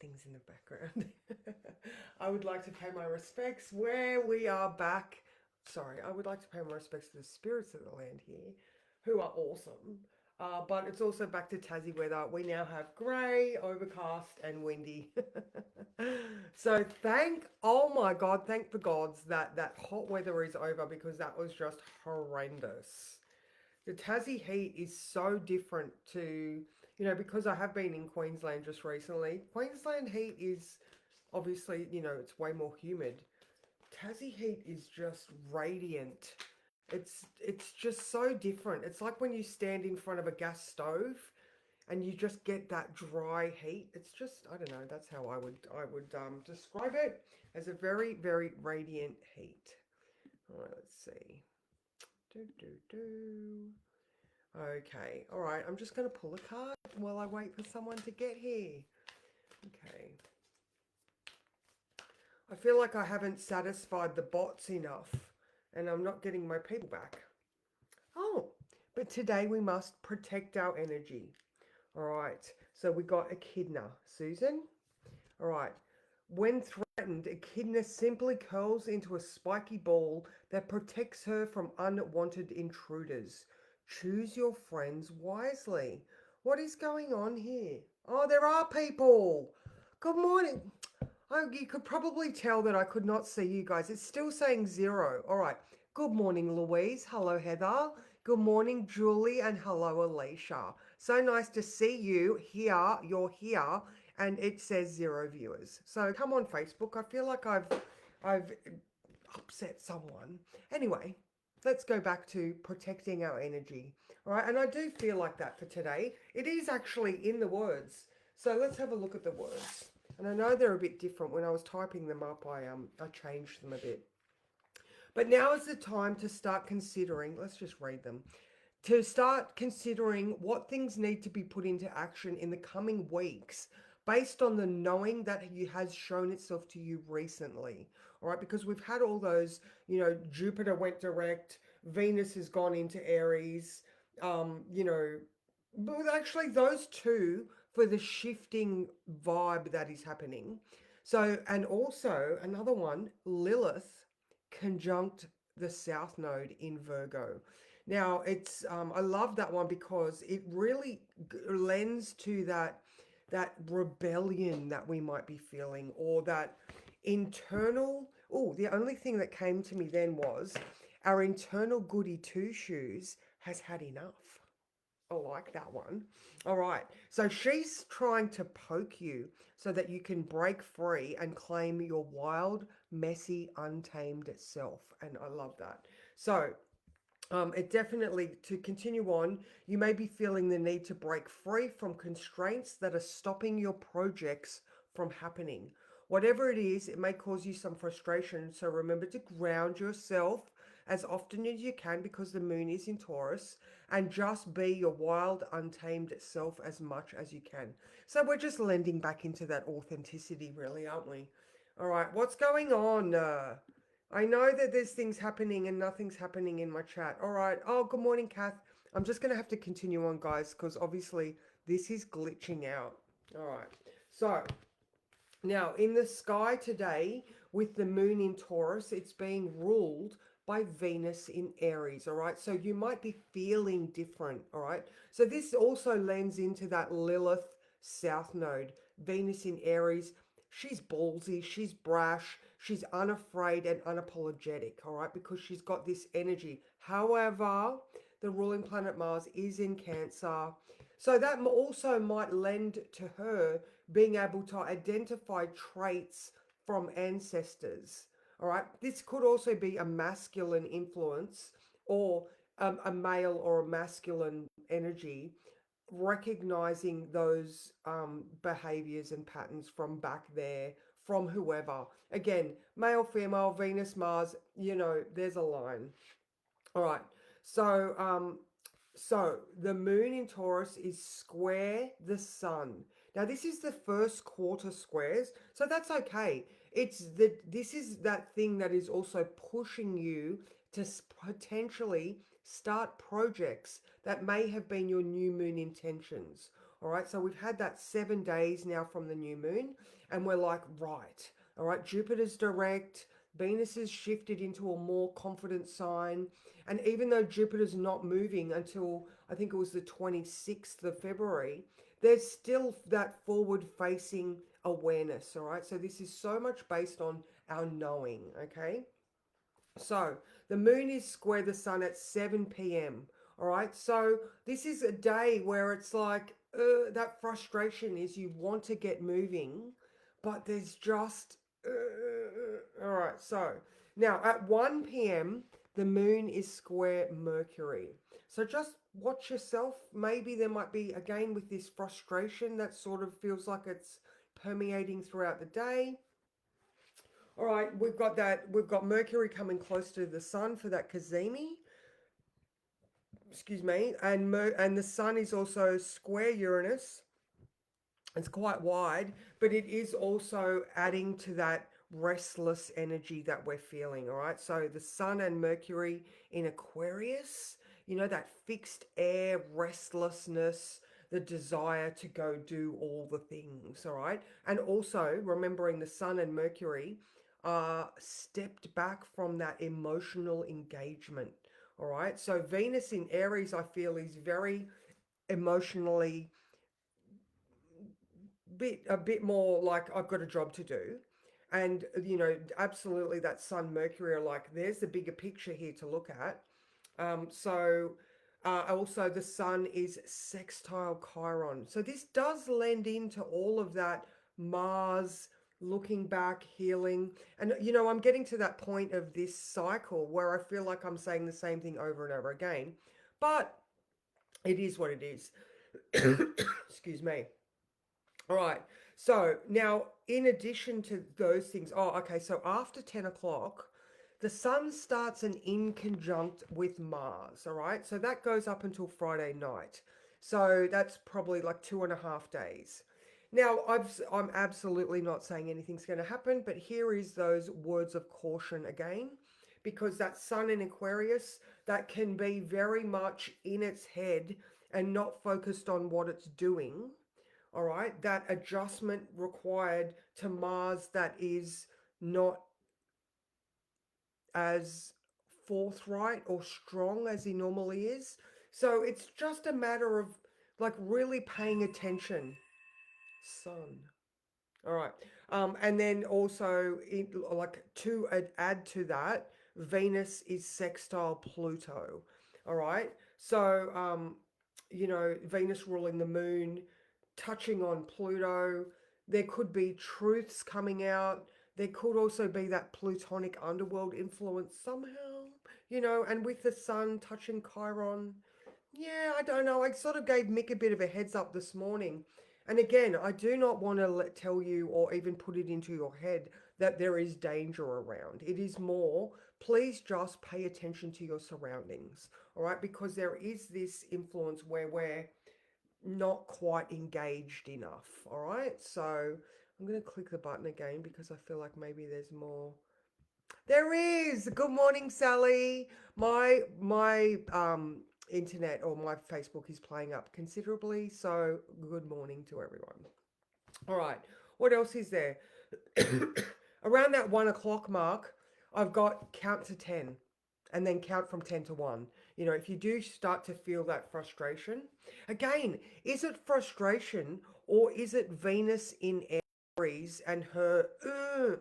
things in the background. I would like to pay my respects where we are back. Sorry, I would like to pay my respects to the spirits of the land here, who are awesome. But it's also back to Tassie weather. We now have grey, overcast, and windy. So oh my God, thank the gods that that hot weather is over because that was just horrendous. The Tassie heat is so different to, because I have been in Queensland just recently. Queensland heat is obviously, it's way more humid. Tassie heat is just radiant. It's just so different. It's like when you stand in front of a gas stove and you just get that dry heat. It's just, I don't know, that's how I would describe it, as a very, very radiant heat. All right, let's see. Do do do. Okay, all right. I'm just going to pull a card while I wait for someone to get here. Okay. I feel like I haven't satisfied the bots enough and I'm not getting my people back. Oh, but today we must protect our energy. All right. So we got echidna. Susan? All right. When threatened, echidna simply curls into a spiky ball that protects her from unwanted intruders. Choose your friends wisely. What is going on here? Oh, there are people. Good morning. Oh, you could probably tell that I could not see you guys. It's still saying 0. All right. Good morning, Louise. Hello, Heather. Good morning, Julie, and hello, Alicia. So nice to see you here. You're here, and it says 0 viewers. So come on, Facebook. I feel like I've upset someone. Anyway, let's go back to protecting our energy. All right, and I do feel like that for today. It is actually in the words. So let's have a look at the words. And I know they're a bit different. When I was typing them up, I changed them a bit. But now is the time to start considering, let's just read them, to start considering what things need to be put into action in the coming weeks based on the knowing that has shown itself to you recently. All right, because we've had all those, Jupiter went direct, Venus has gone into Aries, but actually those two for the shifting vibe that is happening. So, and also another one, Lilith conjunct the South Node in Virgo. Now, I love that one because it really lends to that rebellion that we might be feeling, or that internal. Oh, the only thing that came to me then was our internal goody two shoes has had enough. I like that one. All right. So she's trying to poke you so that you can break free and claim your wild, messy, untamed self. And I love that. So it definitely, to continue on, you may be feeling the need to break free from constraints that are stopping your projects from happening. Whatever it is, it may cause you some frustration. So remember to ground yourself as often as you can because the moon is in Taurus, and just be your wild, untamed self as much as you can. So we're just lending back into that authenticity, really, aren't we? All right, what's going on? I know that there's things happening and nothing's happening in my chat. All right. Oh, good morning, Kath. I'm just going to have to continue on, guys, because obviously this is glitching out. All right. So now in the sky today with the moon in Taurus, it's being ruled by Venus in Aries. All right. So you might be feeling different. All right. So this also lends into that Lilith South Node, Venus in Aries. She's ballsy, she's brash, she's unafraid and unapologetic, all right, because she's got this energy. However, the ruling planet Mars is in Cancer. So that also might lend to her being able to identify traits from ancestors. All right. This could also be a masculine influence, or a male or a masculine energy, recognizing those behaviors and patterns from back there, from whoever. Again, male, female, Venus, Mars, there's a line. All right. So the moon in Taurus is square the sun. Now this is the first quarter squares, so that's okay. This is that thing that is also pushing you to potentially start projects that may have been your new moon intentions. All right, so we've had that 7 days now from the new moon, and we're like, right, all right, Jupiter's direct, Venus is shifted into a more confident sign. And even though Jupiter's not moving until I think it was the 26th of February, there's still that forward facing awareness. All right, so this is so much based on our knowing. Okay, so the moon is square the sun at 7 p.m. All right, so this is a day where it's like that frustration is you want to get moving, but there's just. All right, so now at 1 p.m., the moon is square Mercury. So just watch yourself. Maybe there might be, again, with this frustration that sort of feels like it's permeating throughout the day. All right, we've got Mercury coming close to the sun for that Cazimi. Excuse me, and the sun is also square Uranus. It's quite wide, but it is also adding to that restless energy that we're feeling. All right, so the sun and Mercury in Aquarius, you know, that fixed air restlessness, the desire to go do all the things. All right, and also remembering the sun and Mercury are stepped back from that emotional engagement. All right, so Venus in Aries, I feel, is very emotionally a bit more like I've got a job to do. And you know, absolutely that Sun Mercury are like, there's the bigger picture here to look at. Also the Sun is sextile Chiron. So this does lend into all of that Mars looking back, healing. And you know, I'm getting to that point of this cycle where I feel like I'm saying the same thing over and over again. But it is what it is. Excuse me. All right. So now, in addition to those things, oh, okay. So after 10 o'clock, the sun starts an inconjunct with Mars. All right. So that goes up until Friday night. So that's probably like 2.5 days. Now, I'm absolutely not saying anything's going to happen, but here is those words of caution again, because that sun in Aquarius, that can be very much in its head and not focused on what it's doing. All right, that adjustment required to Mars that is not as forthright or strong as he normally is. So it's just a matter of like really paying attention. Sun. All right. And then also, like to add to that, Venus is sextile Pluto. All right. So, you know, Venus ruling the moon, touching on Pluto. There could be truths coming out. There could also be that Plutonic underworld influence somehow, you know, and with the sun touching Chiron. Yeah, I don't know. I sort of gave Mick a bit of a heads up this morning. And again, I do not want to tell you or even put it into your head that there is danger around. It is more, please just pay attention to your surroundings, all right? Because there is this influence where we're not quite engaged enough, all right? So I'm going to click the button again because I feel like maybe there's more. There is. Good morning, Sally. My internet or my Facebook is playing up considerably, so good morning to everyone. All right. What else is there? Around that 1 o'clock mark, I've got count to 10 and then count from 10 to 1. You know, if you do start to feel that frustration, again, is it frustration or is it Venus in Aries and her,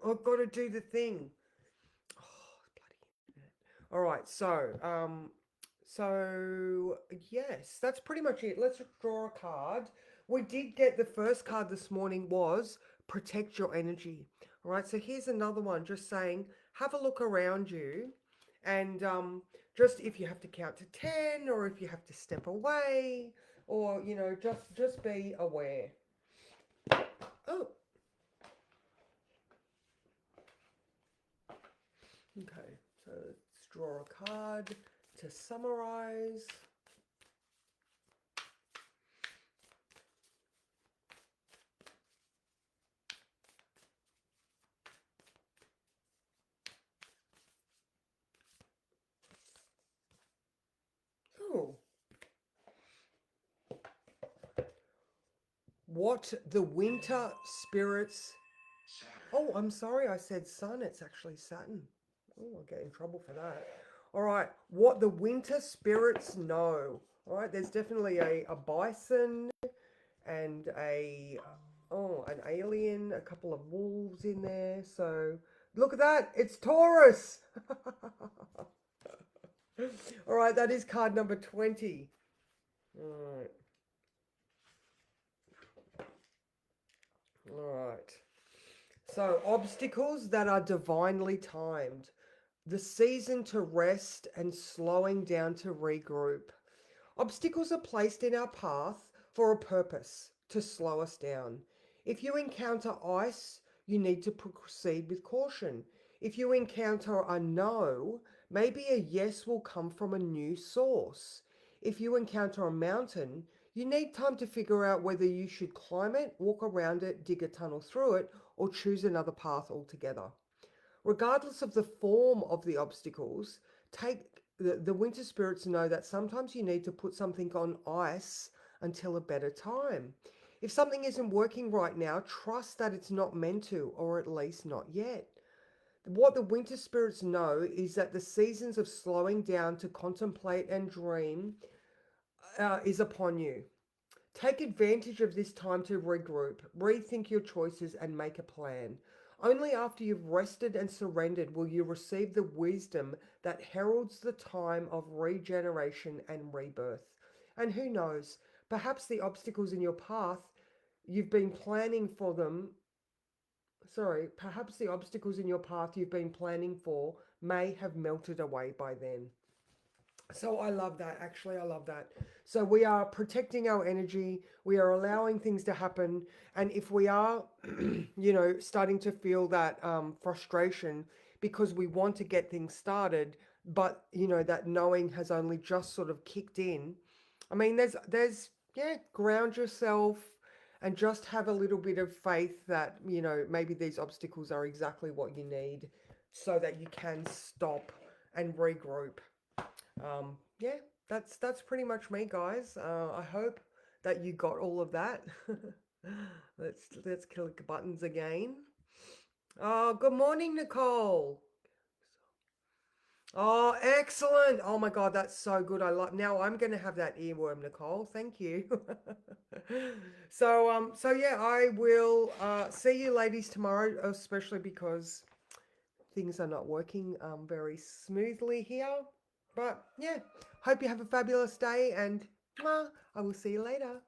I've got to do the thing? All right, so yes, that's pretty much it. Let's draw a card. We did get the first card this morning was protect your energy. All right, so here's another one just saying have a look around you and just if you have to count to 10 or if you have to step away or you know just be aware. Oh, okay. So let's draw a card to summarize. what the winter spirits. Oh, I'm sorry, I said sun. It's actually Saturn. Oh, I'll get in trouble for that. All right, what the winter spirits know. All right, there's definitely a bison and an alien, a couple of wolves in there. So look at that, it's Taurus. All right, that is card number 20. All right, all right. So obstacles that are divinely timed. The season to rest and slowing down to regroup. Obstacles are placed in our path for a purpose, to slow us down. If you encounter ice, you need to proceed with caution. If you encounter a no, maybe a yes will come from a new source. If you encounter a mountain, you need time to figure out whether you should climb it, walk around it, dig a tunnel through it, or choose another path altogether. Regardless of the form of the obstacles, take the winter spirits know that sometimes you need to put something on ice until a better time. If something isn't working right now, trust that it's not meant to, or at least not yet. What the winter spirits know is that the seasons of slowing down to contemplate and dream is upon you. Take advantage of this time to regroup, rethink your choices, and make a plan. Only after you've rested and surrendered will you receive the wisdom that heralds the time of regeneration and rebirth. And who knows, perhaps the obstacles in your path, you've been planning for them. Perhaps the obstacles in your path you've been planning for may have melted away by then. So I love that. Actually, I love that. So we are protecting our energy. We are allowing things to happen. And if we are, starting to feel that frustration because we want to get things started, but that knowing has only just sort of kicked in. I mean, yeah, ground yourself and just have a little bit of faith that maybe these obstacles are exactly what you need, so that you can stop and regroup. Yeah, that's pretty much me, guys. I hope that you got all of that. Let's click buttons again. Oh, good morning, Nicole. Oh, excellent. Oh my God, that's so good. I love now I'm gonna have that earworm, Nicole. Thank you. So yeah, I will see you ladies tomorrow, especially because things are not working very smoothly here. But yeah, hope you have a fabulous day and I will see you later.